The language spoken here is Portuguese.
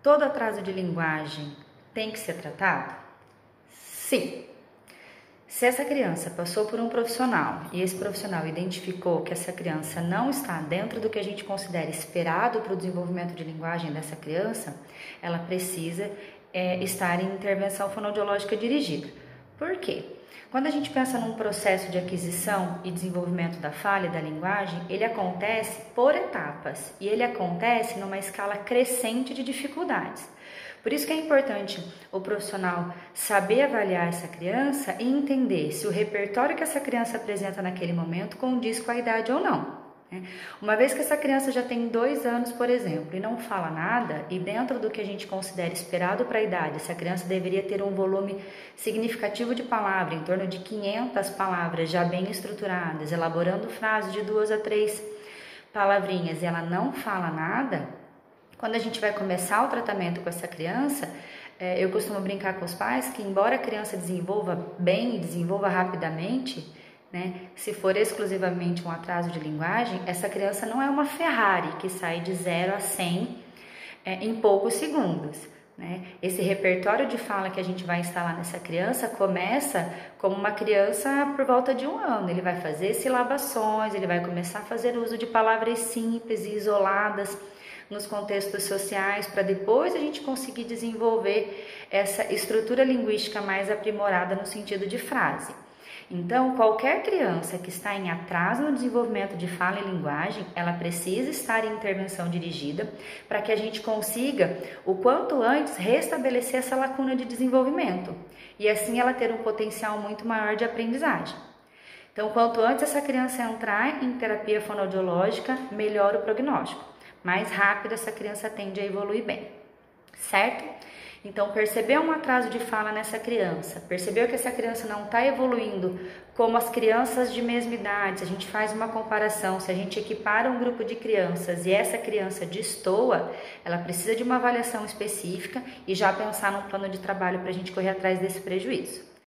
todo atraso de linguagem tem que ser tratado? Sim. Se essa criança passou por um profissional e esse profissional identificou que essa criança não está dentro do que a gente considera esperado para o desenvolvimento de linguagem dessa criança, ela precisa estar em intervenção fonoaudiológica dirigida. Por quê? Quando a gente pensa num processo de aquisição e desenvolvimento da fala e da linguagem, ele acontece por etapas e ele acontece numa escala crescente de dificuldades. Por isso que é importante o profissional saber avaliar essa criança e entender se o repertório que essa criança apresenta naquele momento condiz com a idade ou não. Uma vez que essa criança já tem 2 anos, por exemplo, e não fala nada, e dentro do que a gente considera esperado para a idade, essa criança deveria ter um volume significativo de palavra, em torno de 500 palavras já bem estruturadas, elaborando frases de 2 a 3 palavrinhas, e ela não fala nada. Quando a gente vai começar o tratamento com essa criança, eu costumo brincar com os pais que, embora a criança desenvolva bem e desenvolva rapidamente, se for exclusivamente um atraso de linguagem, essa criança não é uma Ferrari que sai de 0 a 100 em poucos segundos. Esse repertório de fala que a gente vai instalar nessa criança começa como uma criança por volta de 1 ano. Ele vai fazer silabações, ele vai começar a fazer uso de palavras simples e isoladas nos contextos sociais, para depois a gente conseguir desenvolver essa estrutura linguística mais aprimorada no sentido de frase. Então, qualquer criança que está em atraso no desenvolvimento de fala e linguagem, ela precisa estar em intervenção dirigida para que a gente consiga, o quanto antes, restabelecer essa lacuna de desenvolvimento e assim ela ter um potencial muito maior de aprendizagem. Então, quanto antes essa criança entrar em terapia fonoaudiológica, melhor o prognóstico. Mais rápido essa criança tende a evoluir bem, certo? Então, percebeu um atraso de fala nessa criança, percebeu que essa criança não está evoluindo como as crianças de mesma idade, se a gente faz uma comparação, se a gente equipara um grupo de crianças e essa criança destoa, ela precisa de uma avaliação específica e já pensar num plano de trabalho para a gente correr atrás desse prejuízo.